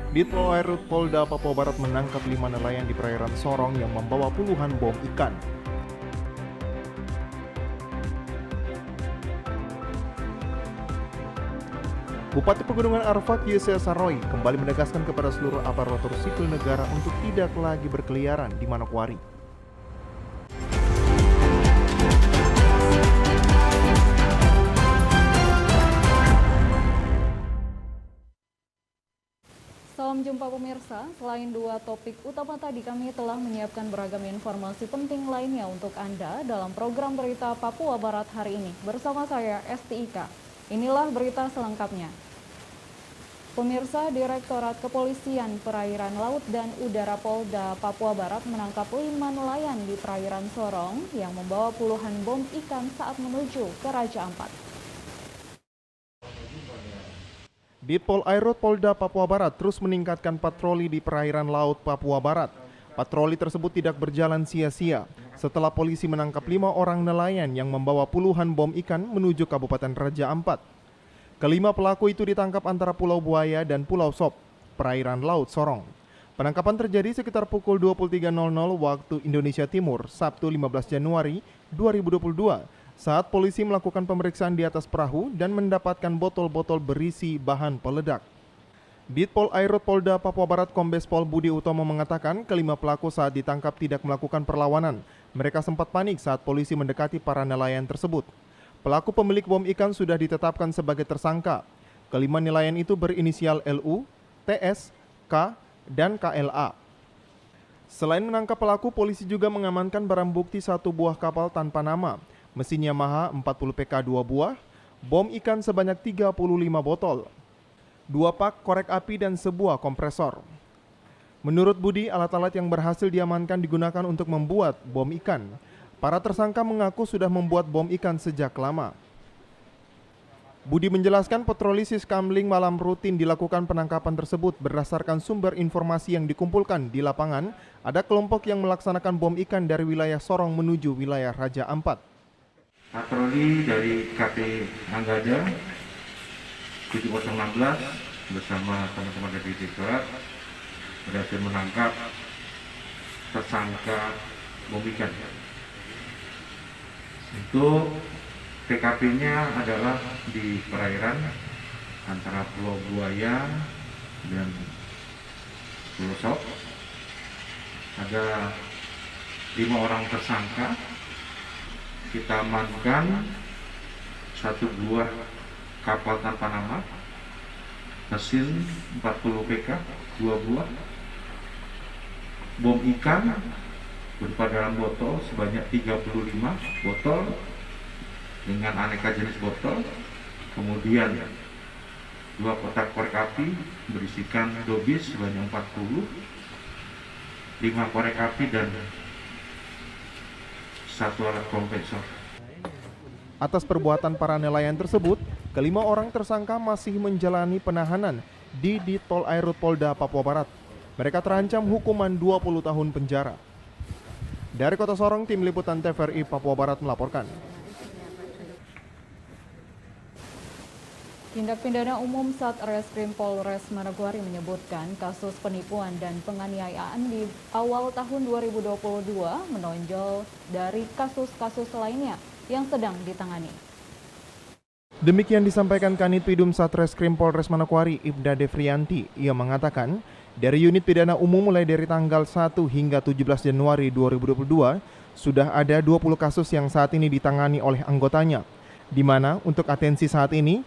Ditpol Airut Polda Papua Barat menangkap 5 nelayan di perairan Sorong yang membawa puluhan bom ikan. Bupati Pegunungan Arfak Yesaya Saroy kembali menegaskan kepada seluruh aparatur sipil negara untuk tidak lagi berkeliaran di Manokwari. Salam jumpa pemirsa, selain dua topik utama tadi kami telah menyiapkan beragam informasi penting lainnya untuk Anda dalam program berita Papua Barat hari ini. Bersama saya Esti Ika, inilah berita selengkapnya. Pemirsa, Direktorat Kepolisian Perairan Laut dan Udara Polda Papua Barat menangkap 5 nelayan di perairan Sorong yang membawa puluhan bom ikan saat menuju ke Raja Ampat. Ditpol Airut Polda Papua Barat terus meningkatkan patroli di perairan laut Papua Barat. Patroli tersebut tidak berjalan sia-sia setelah polisi menangkap 5 orang nelayan yang membawa puluhan bom ikan menuju Kabupaten Raja Ampat. Kelima pelaku itu ditangkap antara Pulau Buaya dan Pulau Sop, perairan laut Sorong. Penangkapan terjadi sekitar pukul 23.00 waktu Indonesia Timur, Sabtu 15 Januari 2022. Saat polisi melakukan pemeriksaan di atas perahu dan mendapatkan botol-botol berisi bahan peledak. Ditpol Airut Polda Papua Barat Kombes Pol Budi Utomo mengatakan kelima pelaku saat ditangkap tidak melakukan perlawanan. Mereka sempat panik saat polisi mendekati para nelayan tersebut. Pelaku pemilik bom ikan sudah ditetapkan sebagai tersangka. Kelima nelayan itu berinisial LU, TS, K, dan KLA. Selain menangkap pelaku, polisi juga mengamankan barang bukti 1 buah kapal tanpa nama, mesin Yamaha 40 PK 2 buah, bom ikan sebanyak 35 botol, 2 pak korek api dan sebuah kompresor. Menurut Budi, alat-alat yang berhasil diamankan digunakan untuk membuat bom ikan. Para tersangka mengaku sudah membuat bom ikan sejak lama. Budi menjelaskan patroli Siskamling malam rutin dilakukan penangkapan tersebut berdasarkan sumber informasi yang dikumpulkan di lapangan. Ada kelompok yang melaksanakan bom ikan dari wilayah Sorong menuju wilayah Raja Ampat. Patroli dari KP Anggada 7016 bersama teman-teman dari Direktorat berhasil menangkap tersangka bom ikan. Untuk TKP-nya adalah di perairan antara Pulau Buaya dan Pulau Sop. Ada 5 orang tersangka. Kita amankan 1 buah kapal tanpa nama, mesin 40 PK 2 buah, bom ikan berupa dalam botol sebanyak 35 botol dengan aneka jenis botol, kemudian 2 kotak korek api berisikan dobis sebanyak 40, 5 korek api dan 1 alat kompresor. Atas perbuatan para nelayan tersebut, kelima orang tersangka masih menjalani penahanan di Ditpol Airut Polda Papua Barat. Mereka terancam hukuman 20 tahun penjara. Dari Kota Sorong, Tim Liputan TVRI Papua Barat melaporkan. Tindak Pidana Umum Satreskrim Polres Manokwari menyebutkan kasus penipuan dan penganiayaan di awal tahun 2022 menonjol dari kasus-kasus lainnya yang sedang ditangani. Demikian disampaikan Kanit Pidum Satreskrim Polres Manokwari, Ibda Devrianti. Ia mengatakan, dari unit pidana umum mulai dari tanggal 1 hingga 17 Januari 2022, sudah ada 20 kasus yang saat ini ditangani oleh anggotanya, di mana untuk atensi saat ini,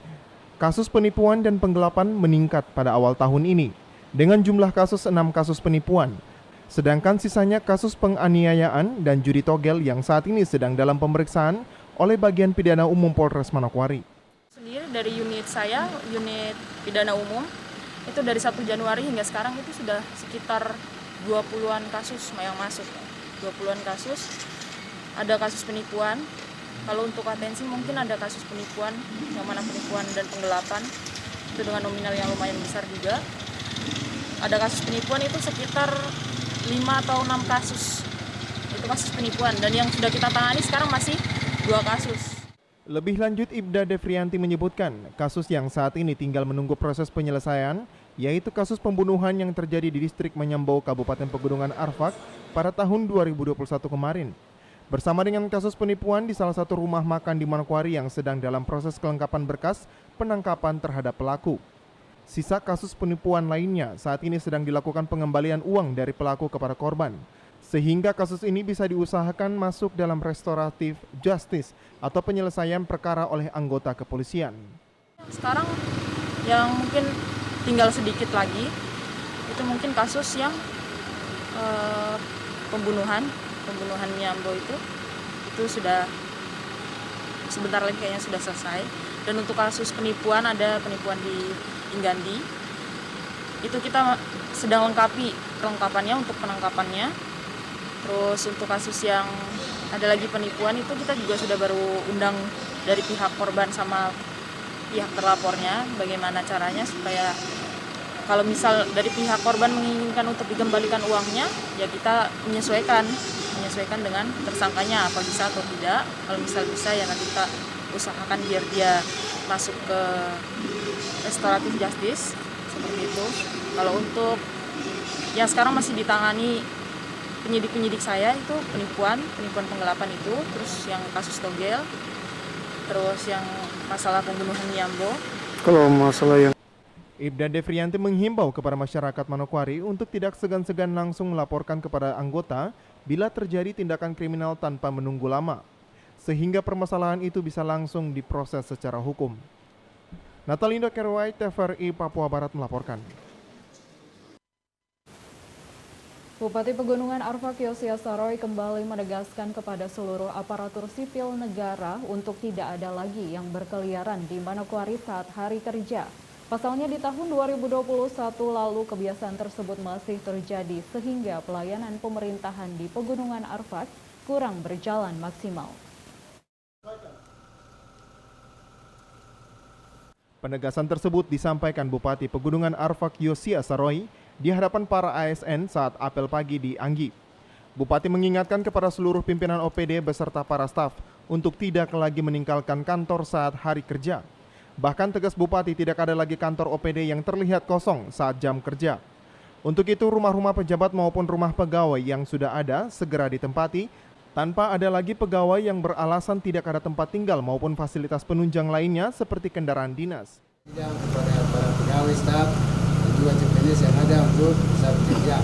kasus penipuan dan penggelapan meningkat pada awal tahun ini, dengan jumlah kasus 6 kasus penipuan, sedangkan sisanya kasus penganiayaan dan judi togel yang saat ini sedang dalam pemeriksaan oleh Bagian Pidana Umum Polres Manokwari. Sendiri dari unit saya, unit pidana umum, itu dari 1 Januari hingga sekarang itu sudah sekitar 20-an kasus yang masuk. 20-an kasus, ada kasus penipuan. Kalau untuk atensi mungkin ada kasus penipuan, yang mana penipuan dan penggelapan, itu dengan nominal yang lumayan besar juga. Ada kasus penipuan itu sekitar 5 atau 6 kasus. Itu kasus penipuan, dan yang sudah kita tangani sekarang masih 2 kasus. Lebih lanjut, Ibda Devrianti menyebutkan kasus yang saat ini tinggal menunggu proses penyelesaian yaitu kasus pembunuhan yang terjadi di distrik Menyambau, Kabupaten Pegunungan Arfak pada tahun 2021 kemarin. Bersama dengan kasus penipuan di salah satu rumah makan di Manokwari yang sedang dalam proses kelengkapan berkas penangkapan terhadap pelaku. Sisa kasus penipuan lainnya saat ini sedang dilakukan pengembalian uang dari pelaku kepada korban, sehingga kasus ini bisa diusahakan masuk dalam restoratif justice atau penyelesaian perkara oleh anggota kepolisian. Sekarang yang mungkin tinggal sedikit lagi, itu mungkin kasus yang pembunuhan Menyambau itu sudah sebentar lagi kayaknya sudah selesai. Dan untuk kasus penipuan, ada penipuan di Inggandi, itu kita sedang lengkapi kelengkapannya untuk penangkapannya. Terus untuk kasus yang ada lagi penipuan itu kita juga sudah baru undang dari pihak korban sama pihak terlapornya, bagaimana caranya supaya kalau misal dari pihak korban menginginkan untuk dikembalikan uangnya, ya kita menyesuaikan dengan tersangkanya apa bisa atau tidak. Kalau misal bisa, ya nanti kita usahakan biar dia masuk ke restoratif justice seperti itu. Kalau untuk yang sekarang masih ditangani penyidik saya itu penipuan penggelapan itu, terus yang kasus togel, terus yang masalah pembunuhan Menyambau. Kalau masalah yang Ibda Devrianti menghimbau kepada masyarakat Manokwari untuk tidak segan-segan langsung melaporkan kepada anggota bila terjadi tindakan kriminal tanpa menunggu lama, sehingga permasalahan itu bisa langsung diproses secara hukum. Natalindo Kerwai, TVRI Papua Barat melaporkan. Bupati Pegunungan Arfak Yosias Saroy kembali menegaskan kepada seluruh aparatur sipil negara untuk tidak ada lagi yang berkeliaran di Manokwari saat hari kerja. Pasalnya di tahun 2021 lalu kebiasaan tersebut masih terjadi sehingga pelayanan pemerintahan di Pegunungan Arfak kurang berjalan maksimal. Penegasan tersebut disampaikan Bupati Pegunungan Arfak Yosias Saroy di hadapan para ASN saat apel pagi di Anggi. Bupati mengingatkan kepada seluruh pimpinan OPD beserta para staf untuk tidak lagi meninggalkan kantor saat hari kerja. Bahkan tegas Bupati tidak ada lagi kantor OPD yang terlihat kosong saat jam kerja. Untuk itu rumah-rumah pejabat maupun rumah pegawai yang sudah ada segera ditempati tanpa ada lagi pegawai yang beralasan tidak ada tempat tinggal maupun fasilitas penunjang lainnya seperti kendaraan dinas. Kepada para pegawai, staf, dan juga CPNS yang ada untuk bisa bekerja.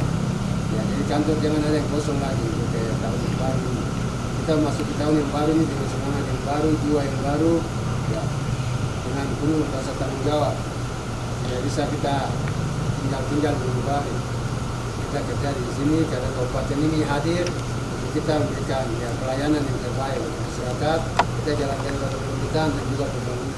Ya, jadi kantor jangan ada yang kosong lagi untuk tahun yang baru. Kita masuk ke tahun yang baru ini dengan semangat yang baru, jiwa yang baru, ya, dengan penuh rasa tanggung jawab. Tidak bisa kita tinggal di rumah. Kita kerja di sini karena kabupaten ini hadir untuk kita memberikan ya, pelayanan yang terbaik untuk masyarakat. Kita jalankan pada pemerintahan dan juga pembangunan.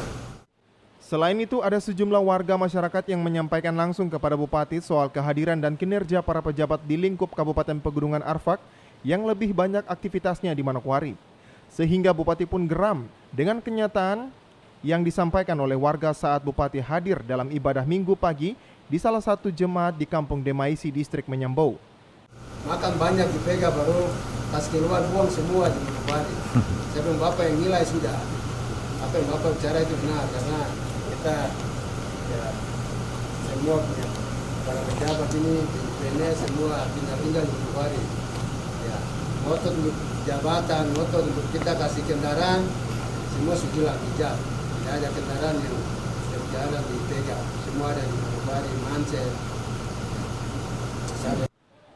Selain itu, ada sejumlah warga masyarakat yang menyampaikan langsung kepada Bupati soal kehadiran dan kinerja para pejabat di lingkup Kabupaten Pegunungan Arfak yang lebih banyak aktivitasnya di Manokwari. Sehingga Bupati pun geram dengan kenyataan yang disampaikan oleh warga saat Bupati hadir dalam ibadah Minggu pagi di salah satu jemaat di Kampung Demaisi, Distrik Menyambau. Makan banyak dipegang baru tas keluar buang semua di Manokwari. Saya bilang Bapak yang nilai sudah. Apa yang Bapak bicara itu benar karena kita ya, semua punya para pejabat ini di PNS semua tinggal di Manokwari. Ya, ngotot untuk jabatan, ngotot untuk kita kasih kendaraan, semua sudah bijak. Tidak ada kendaraan yang berjalan dipegang. Semua ada di Manokwari, Mancel.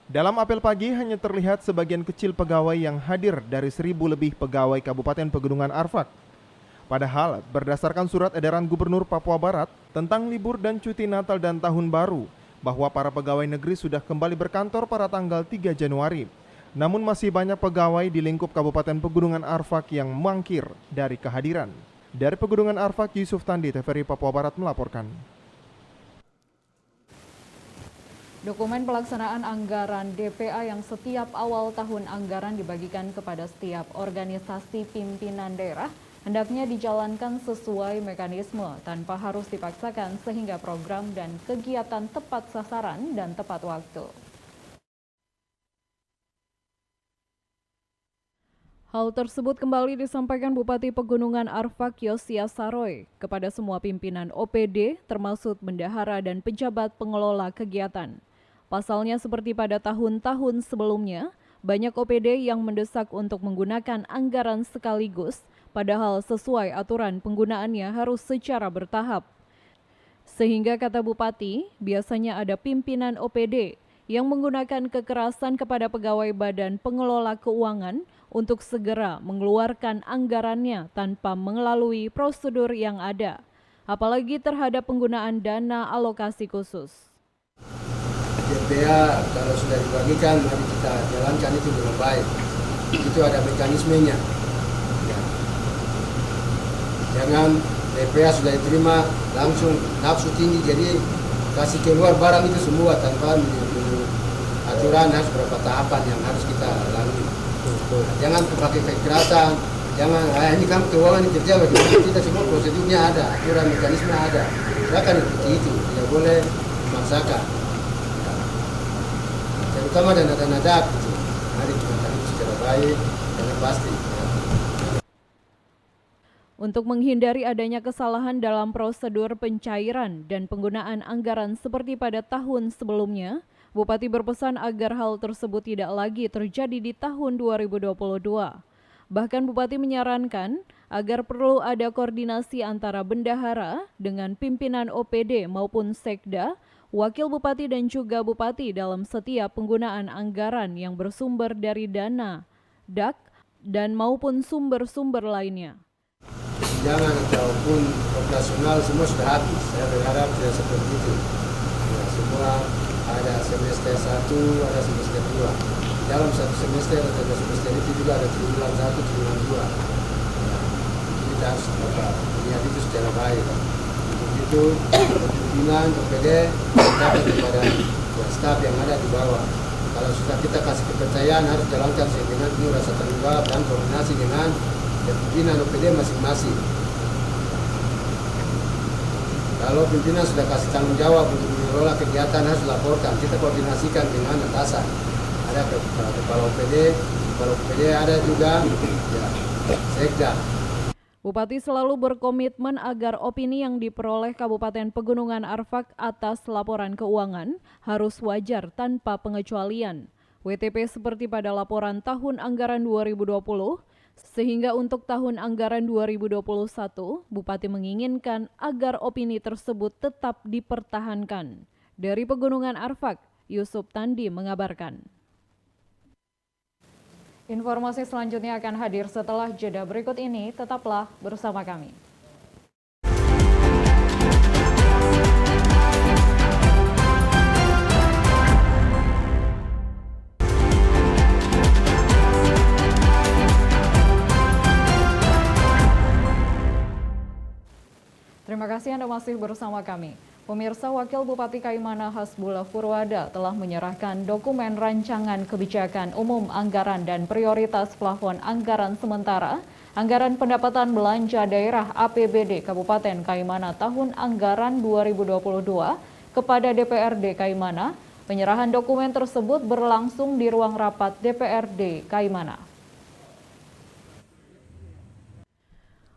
Dalam apel pagi hanya terlihat sebagian kecil pegawai yang hadir dari 1.000 lebih pegawai Kabupaten Pegunungan Arfak. Padahal berdasarkan surat edaran Gubernur Papua Barat tentang libur dan cuti Natal dan Tahun Baru, bahwa para pegawai negeri sudah kembali berkantor pada tanggal 3 Januari. Namun masih banyak pegawai di lingkup Kabupaten Pegunungan Arfak yang mangkir dari kehadiran. Dari Pegunungan Arfak, Yusuf Tandi, TVRI Papua Barat melaporkan. Dokumen pelaksanaan anggaran DPA yang setiap awal tahun anggaran dibagikan kepada setiap organisasi pimpinan daerah hendaknya dijalankan sesuai mekanisme tanpa harus dipaksakan sehingga program dan kegiatan tepat sasaran dan tepat waktu. Hal tersebut kembali disampaikan Bupati Pegunungan Arfak Yosias Saroy kepada semua pimpinan OPD termasuk bendahara dan pejabat pengelola kegiatan. Pasalnya seperti pada tahun-tahun sebelumnya, banyak OPD yang mendesak untuk menggunakan anggaran sekaligus, padahal sesuai aturan penggunaannya harus secara bertahap. Sehingga kata Bupati, biasanya ada pimpinan OPD yang menggunakan kekerasan kepada pegawai Badan Pengelola Keuangan untuk segera mengeluarkan anggarannya tanpa melalui prosedur yang ada, apalagi terhadap penggunaan dana alokasi khusus. DPA kalau sudah dibagikan, mari kita jalankan itu dengan baik. Itu ada mekanismenya. Ya. Jangan DPA sudah diterima langsung nafsu tinggi, jadi kasih keluar barang itu semua tanpa aturan, harus beberapa tahapan yang harus kita lalui. Jangan pakai kekerasan, jangan ini kamu keuangan ini kerja bagaimana, kita semua prosedurnya ada, aturan mekanisme ada. Silakan ikuti itu, tidak boleh memaksakan. Terutama dana-dana dak itu, mari kita tangani secara baik dan pasti. Untuk menghindari adanya kesalahan dalam prosedur pencairan dan penggunaan anggaran seperti pada tahun sebelumnya, Bupati berpesan agar hal tersebut tidak lagi terjadi di tahun 2022. Bahkan Bupati menyarankan agar perlu ada koordinasi antara bendahara dengan pimpinan OPD maupun Sekda, Wakil Bupati dan juga Bupati dalam setiap penggunaan anggaran yang bersumber dari dana, DAK, dan maupun sumber-sumber lainnya. Jangan ataupun operasional semua sudah habis. Saya berharap tidak seperti itu. Ya, semua ada semester 1, ada semester 2. Dalam satu semester atau semester itu juga ada triwulan 1, triwulan 2. Ya, kita harus lihat itu secara baik. Untuk itu, pimpinan OPD dapat kepada staf yang ada di bawah. Kalau sudah kita kasih kepercayaan, harus jalankan dengan penuh rasa tanggung jawab dan koordinasi dengan pimpinan OPD masing-masing. Kalau pimpinan sudah kasih tanggung jawab untuk mengelola kegiatan, harus laporkan. Kita koordinasikan dengan atasan. Ada kepala OPD ada juga ya, Sekda. Bupati selalu berkomitmen agar opini yang diperoleh Kabupaten Pegunungan Arfak atas laporan keuangan harus wajar tanpa pengecualian. WTP seperti pada laporan tahun anggaran 2020, sehingga untuk tahun anggaran 2021, Bupati menginginkan agar opini tersebut tetap dipertahankan. Dari Pegunungan Arfak, Yusuf Tandi mengabarkan. Informasi selanjutnya akan hadir setelah jeda berikut ini, tetaplah bersama kami. Terima kasih Anda masih bersama kami. Pemirsa, Wakil Bupati Kaimana Hasbullah Purwada telah menyerahkan dokumen rancangan kebijakan umum anggaran dan prioritas plafon anggaran sementara anggaran pendapatan belanja daerah APBD Kabupaten Kaimana tahun anggaran 2022 kepada DPRD Kaimana. Penyerahan dokumen tersebut berlangsung di ruang rapat DPRD Kaimana.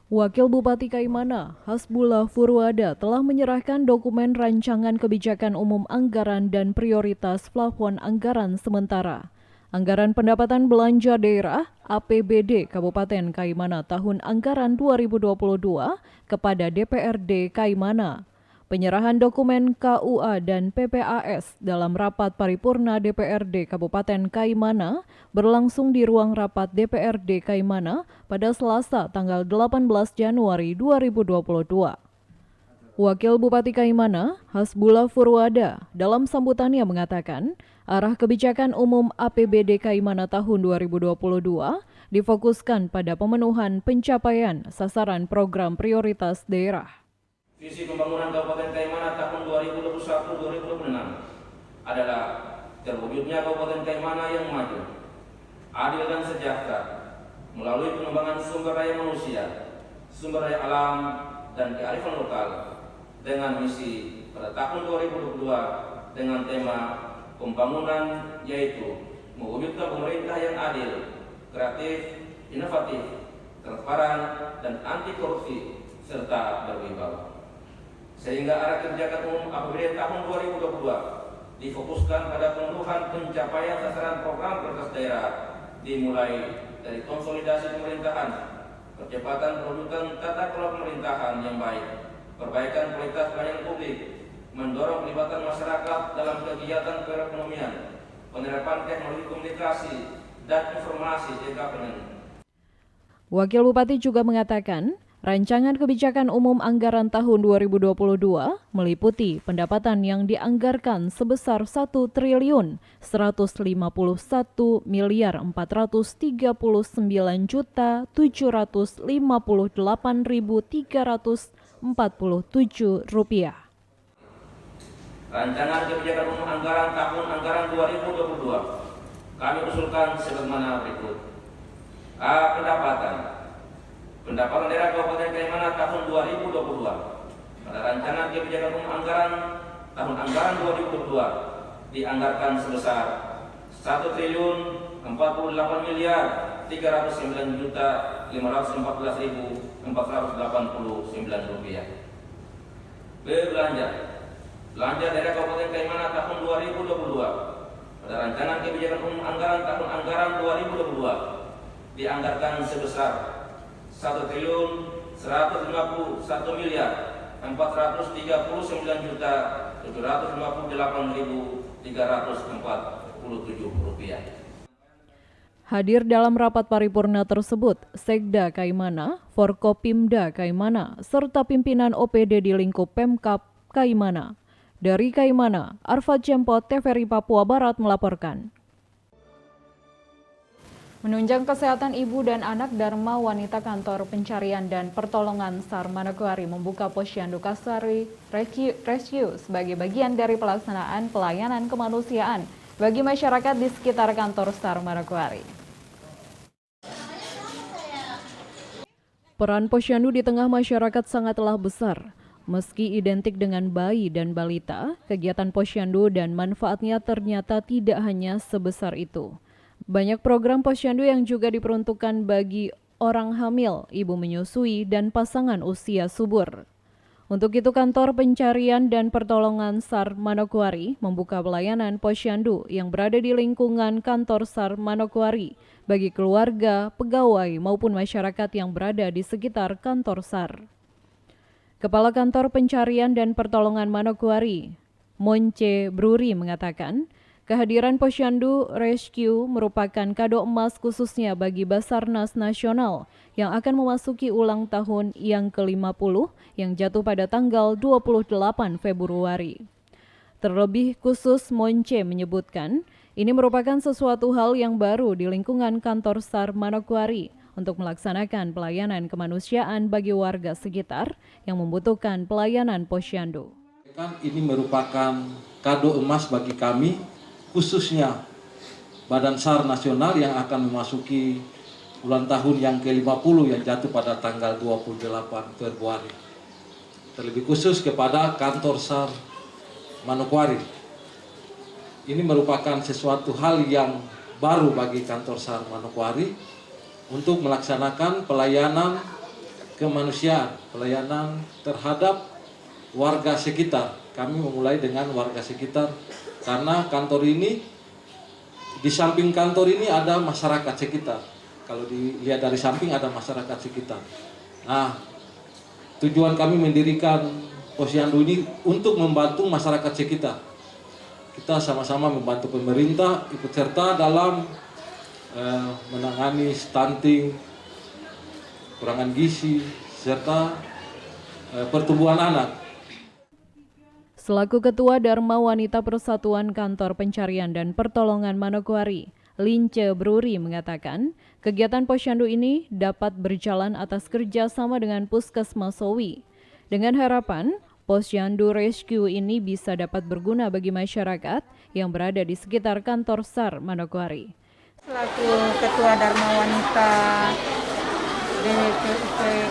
Wakil Bupati Kaimana, Hasbullah Purwada telah menyerahkan dokumen rancangan kebijakan umum anggaran dan prioritas plafon anggaran sementara. Anggaran pendapatan belanja daerah APBD Kabupaten Kaimana tahun anggaran 2022 kepada DPRD Kaimana. Penyerahan dokumen KUA dan PPAS dalam rapat paripurna DPRD Kabupaten Kaimana berlangsung di ruang rapat DPRD Kaimana pada Selasa tanggal 18 Januari 2022. Wakil Bupati Kaimana, Hasbullah Purwada, dalam sambutannya mengatakan, arah kebijakan umum APBD Kaimana tahun 2022 difokuskan pada pemenuhan pencapaian sasaran program prioritas daerah. Visi pembangunan Kabupaten Kaimana tahun 2021-2026 adalah terwujudnya Kabupaten Kaimana yang maju, adil dan sejahtera melalui pengembangan sumber daya manusia, sumber daya alam, dan kearifan lokal dengan misi pada tahun 2022 dengan tema pembangunan yaitu mewujudkan pemerintah yang adil, kreatif, inovatif, transparan, dan anti korupsi, serta berwibawa. Sehingga arah kebijakan umum APBD tahun 2022 difokuskan pada pemenuhan pencapaian sasaran program prioritas daerah, dimulai dari konsolidasi pemerintahan, percepatan perwujudan tata kelola pemerintahan yang baik, perbaikan kualitas pelayanan publik, mendorong pelibatan masyarakat dalam kegiatan perekonomian, penerapan teknologi komunikasi dan informasi e-governance. Wakil Bupati juga mengatakan, rancangan kebijakan umum anggaran tahun 2022 meliputi pendapatan yang dianggarkan sebesar 1.151.439.344 rupiah. Rancangan kebijakan umum anggaran tahun anggaran 2022 kami usulkan sebagaimana berikut. A. Pendapatan daerah Kabupaten Kaimana tahun 2022 pada rancangan kebijakan umum anggaran tahun anggaran 2022 dianggarkan sebesar 1.049.514.489 rupiah. B. Belanja daerah Kabupaten Kaimana tahun 2022 pada rancangan kebijakan umum anggaran tahun anggaran 2022 dianggarkan sebesar 1.151.439.758.347 rupiah. Hadir dalam rapat paripurna tersebut, Sekda Kaimana, Forkopimda Kaimana, serta pimpinan OPD di lingkup Pemkab Kaimana. Dari Kaimana, Arfad Jempot, TVRI Papua Barat melaporkan. Menunjang kesehatan ibu dan anak, Dharma Wanita Kantor Pencarian dan Pertolongan SAR Manokwari membuka Posyandu Kasari Rescue sebagai bagian dari pelaksanaan pelayanan kemanusiaan bagi masyarakat di sekitar kantor SAR Manokwari. Peran posyandu di tengah masyarakat sangatlah besar. Meski identik dengan bayi dan balita, kegiatan posyandu dan manfaatnya ternyata tidak hanya sebesar itu. Banyak program posyandu yang juga diperuntukkan bagi orang hamil, ibu menyusui, dan pasangan usia subur. Untuk itu, Kantor Pencarian dan Pertolongan SAR Manokwari membuka pelayanan posyandu yang berada di lingkungan kantor SAR Manokwari bagi keluarga, pegawai, maupun masyarakat yang berada di sekitar kantor SAR. Kepala Kantor Pencarian dan Pertolongan Manokwari, Monce Bruri, mengatakan, kehadiran Posyandu Rescue merupakan kado emas khususnya bagi Basarnas Nasional yang akan memasuki ulang tahun yang ke-50 yang jatuh pada tanggal 28 Februari. Terlebih khusus, Monce menyebutkan, ini merupakan sesuatu hal yang baru di lingkungan kantor SAR Manokwari untuk melaksanakan pelayanan kemanusiaan bagi warga sekitar yang membutuhkan pelayanan posyandu. Ini merupakan kado emas bagi kami, khususnya Badan SAR Nasional yang akan memasuki ulang tahun yang ke-50 yang jatuh pada tanggal 28 Februari. Terlebih khusus kepada kantor SAR Manokwari. Ini merupakan sesuatu hal yang baru bagi kantor SAR Manokwari untuk melaksanakan pelayanan kemanusiaan, pelayanan terhadap warga sekitar. Kami memulai dengan warga sekitar karena kantor ini, di samping kantor ini ada masyarakat sekitar. Kalau dilihat dari samping ada masyarakat sekitar. Nah, tujuan kami mendirikan posyandu ini untuk membantu masyarakat sekitar. Kita sama-sama membantu pemerintah ikut serta dalam menangani stunting, kekurangan gizi, serta pertumbuhan anak. Selaku Ketua Dharma Wanita Persatuan Kantor Pencarian dan Pertolongan Manokwari, Lince Bruri mengatakan, kegiatan posyandu ini dapat berjalan atas kerjasama dengan Puskesmas Sowi. Dengan harapan, Posyandu Rescue ini bisa dapat berguna bagi masyarakat yang berada di sekitar kantor SAR Manokwari. Selaku Ketua Dharma Wanita di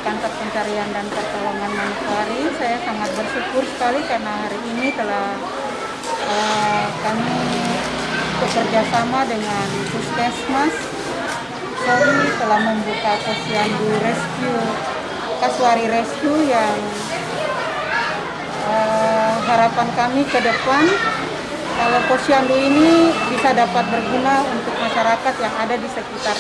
Kantor Pencarian dan Pertolongan Manokwari, saya sangat bersyukur sekali karena hari ini telah kami bekerja sama dengan Puskesmas Pastori telah membuka Posyandu Rescue, Kasuari Rescue yang harapan kami ke depan kalau Posyandu ini bisa dapat berguna untuk masyarakat yang ada di sekitar.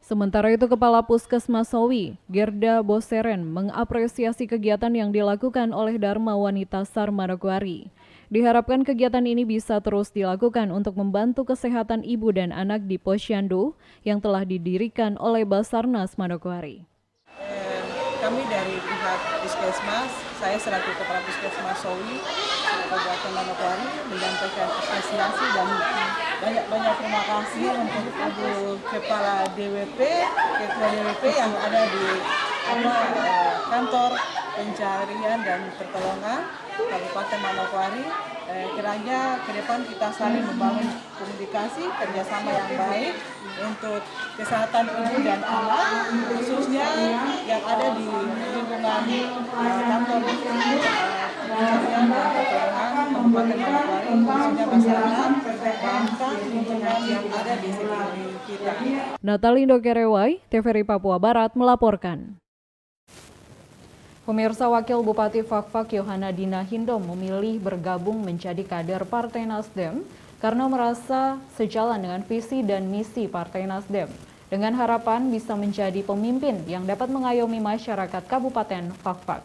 Sementara itu, Kepala Puskesmas Sowi, Gerda Boseren, mengapresiasi kegiatan yang dilakukan oleh Dharma Wanita SAR Manokwari. Diharapkan kegiatan ini bisa terus dilakukan untuk membantu kesehatan ibu dan anak di Posyandu yang telah didirikan oleh Basarnas Manokwari. Kami dari pihak Puskesmas, saya selaku Kepala Puskesmas Sowi, Kabupaten Manokwari, menyampaikan apresiasi dan banyak terima kasih untuk Ibu Kepala DWP, Ketua DWP yang ada di kantor pencarian dan pertolongan Kabupaten Manokwari. Kiranya ke depan kita saling membangun komunikasi, kerjasama yang baik untuk kesehatan ibu dan anak, khususnya yang ada di lingkungan kantor pencarian dan pertolongan Kabupaten Manokwari, khususnya Basarnas, bahkan lingkungan yang ada di sekitar kita. Natalindo Kerewai, TVRI Papua Barat melaporkan. Pemirsa, Wakil Bupati Fakfak Yohana Dina Hindom memilih bergabung menjadi kader Partai Nasdem karena merasa sejalan dengan visi dan misi Partai Nasdem, dengan harapan bisa menjadi pemimpin yang dapat mengayomi masyarakat Kabupaten Fakfak.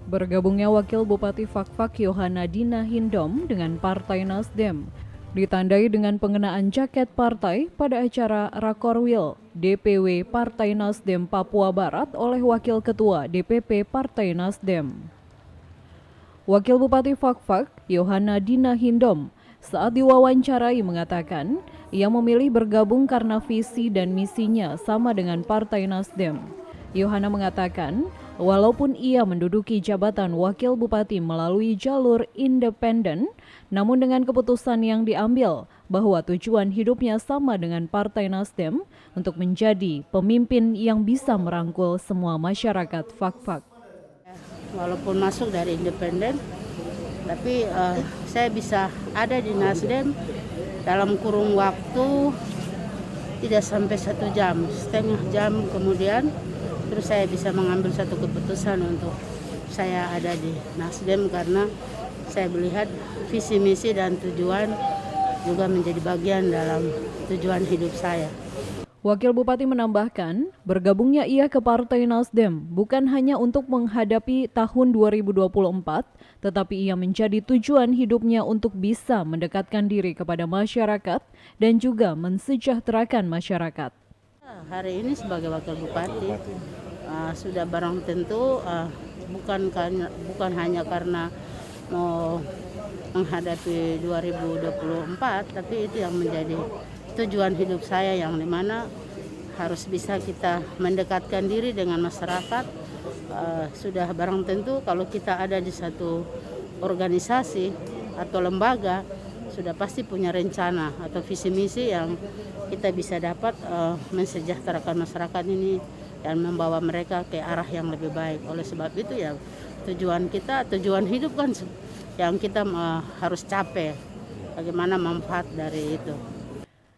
Bergabungnya Wakil Bupati Fakfak Yohana Dina Hindom dengan Partai Nasdem ditandai dengan pengenaan jaket partai pada acara Rakorwil DPW Partai Nasdem Papua Barat oleh Wakil Ketua DPP Partai Nasdem. Wakil Bupati Fakfak Yohana Dina Hindom saat diwawancarai mengatakan ia memilih bergabung karena visi dan misinya sama dengan Partai Nasdem. Yohana mengatakan walaupun ia menduduki jabatan Wakil Bupati melalui jalur independen, namun dengan keputusan yang diambil bahwa tujuan hidupnya sama dengan Partai Nasdem untuk menjadi pemimpin yang bisa merangkul semua masyarakat Fakfak. Walaupun masuk dari independen, tapi saya bisa ada di Nasdem dalam kurung waktu tidak sampai 1 jam, setengah jam kemudian, terus saya bisa mengambil satu keputusan untuk saya ada di Nasdem karena saya melihat visi misi dan tujuan juga menjadi bagian dalam tujuan hidup saya. Wakil Bupati menambahkan, bergabungnya ia ke Partai Nasdem bukan hanya untuk menghadapi tahun 2024, tetapi ia menjadi tujuan hidupnya untuk bisa mendekatkan diri kepada masyarakat dan juga mensejahterakan masyarakat. Hari ini sebagai Wakil Bupati, sudah barang tentu bukan hanya karena mau menghadapi 2024, tapi itu yang menjadi tujuan hidup saya yang dimana harus bisa kita mendekatkan diri dengan masyarakat. Sudah barang tentu kalau kita ada di satu organisasi atau lembaga sudah pasti punya rencana atau visi misi yang kita bisa dapat mensejahterakan masyarakat ini dan membawa mereka ke arah yang lebih baik. Oleh sebab itu ya tujuan kita, tujuan hidup kan yang kita harus capai, bagaimana manfaat dari itu.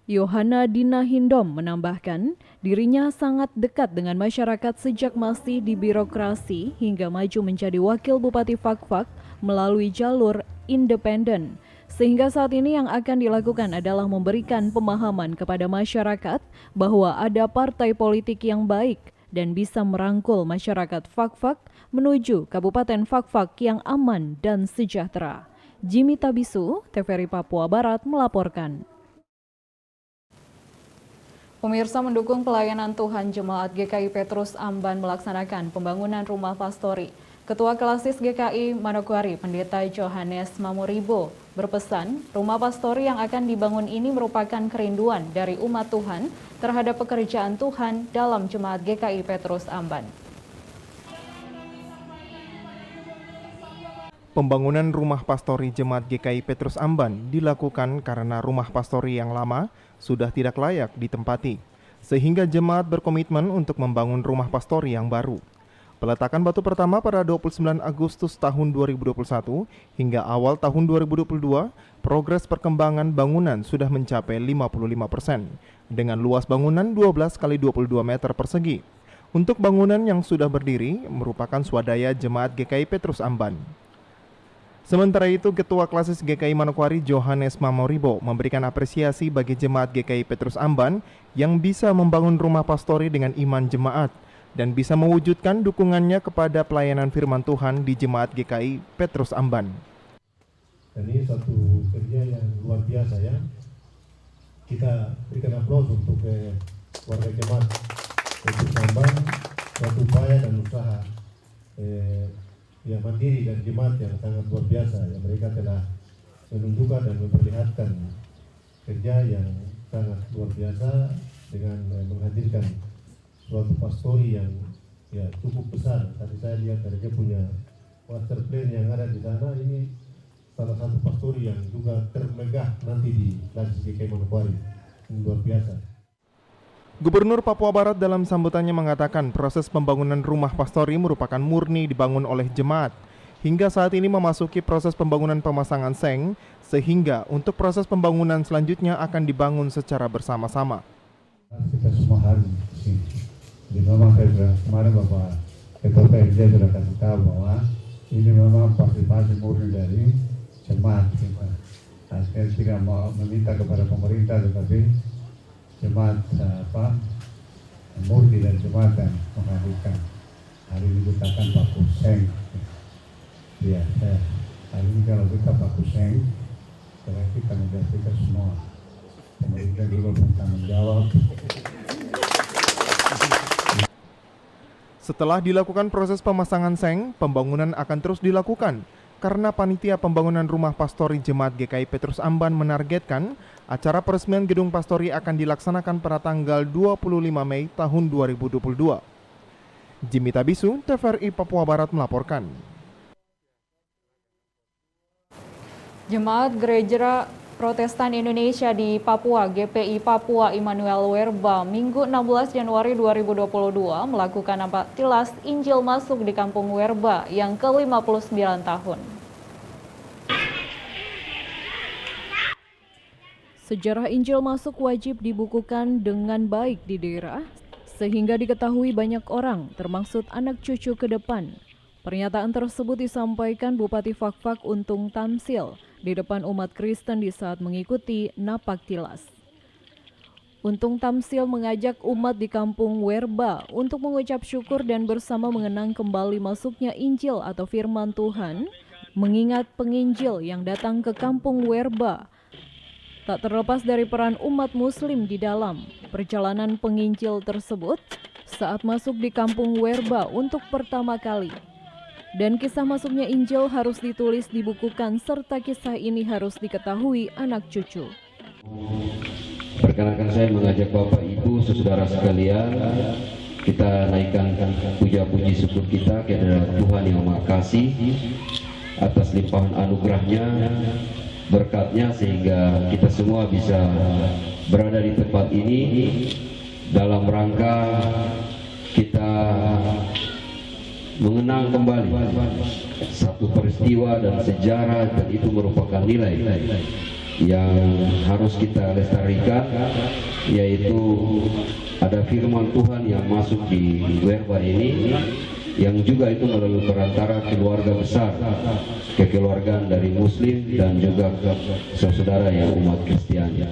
Yohana Dina Hindom menambahkan dirinya sangat dekat dengan masyarakat sejak masih di birokrasi hingga maju menjadi Wakil Bupati Fakfak melalui jalur independen. Sehingga saat ini yang akan dilakukan adalah memberikan pemahaman kepada masyarakat bahwa ada partai politik yang baik dan bisa merangkul masyarakat Fakfak menuju Kabupaten Fakfak yang aman dan sejahtera. Jimmy Tabisu, TVRI Papua Barat melaporkan. Pemirsa, mendukung pelayanan Tuhan Jemaat GKI Petrus Amban melaksanakan pembangunan rumah pastori. Ketua Klasis GKI Manokwari, Pendeta Johannes Mamuribo, berpesan rumah pastori yang akan dibangun ini merupakan kerinduan dari umat Tuhan terhadap pekerjaan Tuhan dalam Jemaat GKI Petrus Amban. Pembangunan rumah pastori Jemaat GKI Petrus Amban dilakukan karena rumah pastori yang lama sudah tidak layak ditempati, sehingga jemaat berkomitmen untuk membangun rumah pastori yang baru. Peletakan batu pertama pada 29 Agustus tahun 2021 hingga awal tahun 2022, progres perkembangan bangunan sudah mencapai 55%, dengan luas bangunan 12 x 22 meter persegi. Untuk bangunan yang sudah berdiri merupakan swadaya Jemaat GKI Petrus Amban. Sementara itu, Ketua Klasis GKI Manokwari Johannes Mamoribo memberikan apresiasi bagi Jemaat GKI Petrus Amban yang bisa membangun rumah pastori dengan iman jemaat dan bisa mewujudkan dukungannya kepada pelayanan firman Tuhan di Jemaat GKI Petrus Amban. Ini satu kerja yang luar biasa ya. Kita berikan aplaus untuk warga Jemaat Petrus Amban, suatu upaya dan usaha yang mandiri dan jemaat yang sangat luar biasa, yang mereka telah menunjukkan dan memperlihatkan kerja yang sangat luar biasa dengan menghadirkan suatu pastori yang ya cukup besar. Tadi saya lihat mereka punya master plan yang ada di sana. Ini salah satu pastori yang juga termegah nanti di Klasis GKI Manokwari. Ini luar biasa. Gubernur Papua Barat dalam sambutannya mengatakan proses pembangunan rumah pastori merupakan murni dibangun oleh jemaat. Hingga saat ini memasuki proses pembangunan pemasangan seng, sehingga untuk proses pembangunan selanjutnya akan dibangun secara bersama-sama. Kita semua harus di sini. Jadi memang kemarin Bapak Ketua PMJ sudah kasih tahu bahwa ini memang partisipasi murni dari jemaat. Saya tidak mau meminta kepada pemerintah, tetapi jemaat murni dan jemaat yang menghadirkan. Hari ini kita akan baku seng. Ya, hari ini kalau kita baku seng, berarti kita menjadikan semua. Pemerintah juga bertanggung jawab. Setelah dilakukan proses pemasangan seng, pembangunan akan terus dilakukan. Karena panitia pembangunan rumah pastori Jemaat GKI Petrus Amban menargetkan acara peresmian gedung pastori akan dilaksanakan pada tanggal 25 Mei tahun 2022. Jimmy Tabisu, TVRI Papua Barat melaporkan. Jemaat Gereja Protestan Indonesia di Papua, GPI Papua Immanuel Werba, Minggu 16 Januari 2022 melakukan nampak tilas Injil masuk di Kampung Werba yang ke-59 tahun. Sejarah Injil masuk wajib dibukukan dengan baik di daerah, sehingga diketahui banyak orang, termasuk anak cucu ke depan. Pernyataan tersebut disampaikan Bupati Fakfak Untung Tamsil di depan umat Kristen di saat mengikuti napak tilas. Untung Tamsil mengajak umat di Kampung Werba untuk mengucap syukur dan bersama mengenang kembali masuknya Injil atau firman Tuhan, mengingat penginjil yang datang ke Kampung Werba. Tak terlepas dari peran umat Muslim di dalam perjalanan penginjil tersebut saat masuk di Kampung Werba untuk pertama kali. Dan kisah masuknya Injil harus ditulis, dibukukan, serta kisah ini harus diketahui anak cucu. Perkenalkan saya mengajak Bapak Ibu, saudara sekalian, kita naikkan puja puji syukur kita kepada Tuhan yang Maha Kasih atas limpahan anugerahnya, berkatnya, sehingga kita semua bisa berada di tempat ini dalam rangka kita mengenang kembali satu peristiwa dan sejarah, dan itu merupakan nilai yang harus kita lestarikan, yaitu ada firman Tuhan yang masuk di Werba ini, yang juga itu melalui perantara keluarga besar, kekeluargaan dari Muslim dan juga saudara yang umat Kristiani.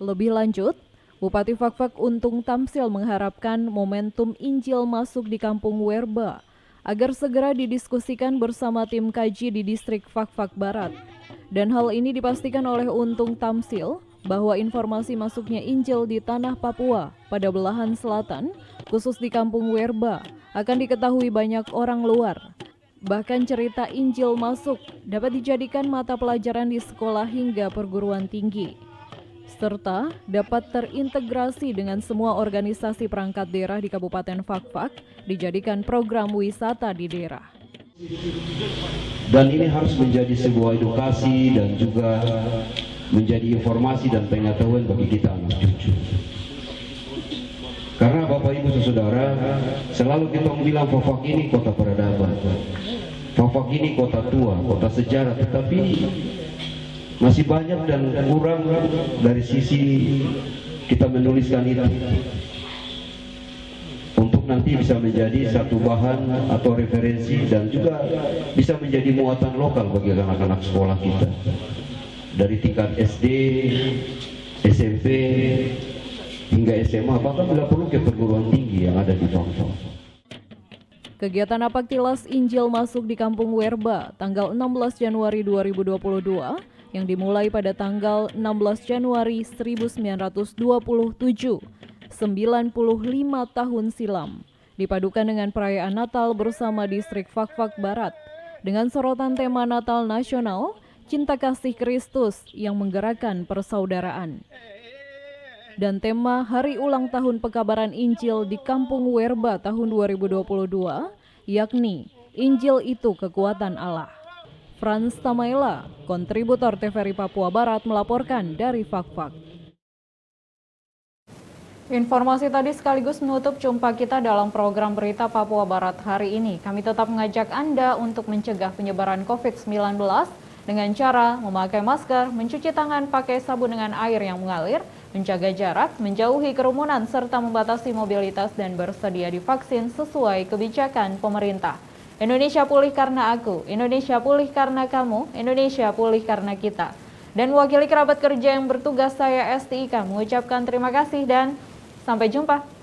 Lebih lanjut, Bupati Fakfak Untung Tamsil mengharapkan momentum Injil masuk di Kampung Werba agar segera didiskusikan bersama tim kaji di distrik Fakfak Barat. Dan hal ini dipastikan oleh Untung Tamsil bahwa informasi masuknya Injil di tanah Papua pada belahan selatan, khusus di Kampung Werba, akan diketahui banyak orang luar. Bahkan cerita Injil masuk dapat dijadikan mata pelajaran di sekolah hingga perguruan tinggi, serta dapat terintegrasi dengan semua organisasi perangkat daerah di Kabupaten Fakfak, dijadikan program wisata di daerah. Dan ini harus menjadi sebuah edukasi dan juga menjadi informasi dan pengetahuan bagi kita anak cucu. Karena Bapak Ibu saudara, selalu kita bilang Fafak ini kota peradaban, Fafak ini kota tua, kota sejarah, tetapi masih banyak dan kurang dari sisi kita menuliskan itu untuk nanti bisa menjadi satu bahan atau referensi dan juga bisa menjadi muatan lokal bagi anak-anak sekolah kita dari tingkat SD, SMP hingga SMA, bahkan bila perlu ke perguruan tinggi yang ada di Papua. Kegiatan Napaktilas Injil masuk di Kampung Werba tanggal 16 Januari 2022 yang dimulai pada tanggal 16 Januari 1927, 95 tahun silam, dipadukan dengan perayaan Natal bersama distrik Fakfak Barat dengan sorotan tema Natal Nasional, Cinta Kasih Kristus yang menggerakkan persaudaraan. Dan tema Hari Ulang Tahun Pekabaran Injil di Kampung Werba tahun 2022, yakni Injil itu Kekuatan Allah. Frans Tamaela, kontributor TVRI Papua Barat melaporkan dari Fakfak. Informasi tadi sekaligus menutup jumpa kita dalam program Berita Papua Barat hari ini. Kami tetap mengajak Anda untuk mencegah penyebaran COVID-19 dengan cara memakai masker, mencuci tangan pakai sabun dengan air yang mengalir, menjaga jarak, menjauhi kerumunan, serta membatasi mobilitas dan bersedia divaksin sesuai kebijakan pemerintah. Indonesia pulih karena aku, Indonesia pulih karena kamu, Indonesia pulih karena kita. Dan wakili kerabat kerja yang bertugas saya STIK mengucapkan terima kasih dan sampai jumpa.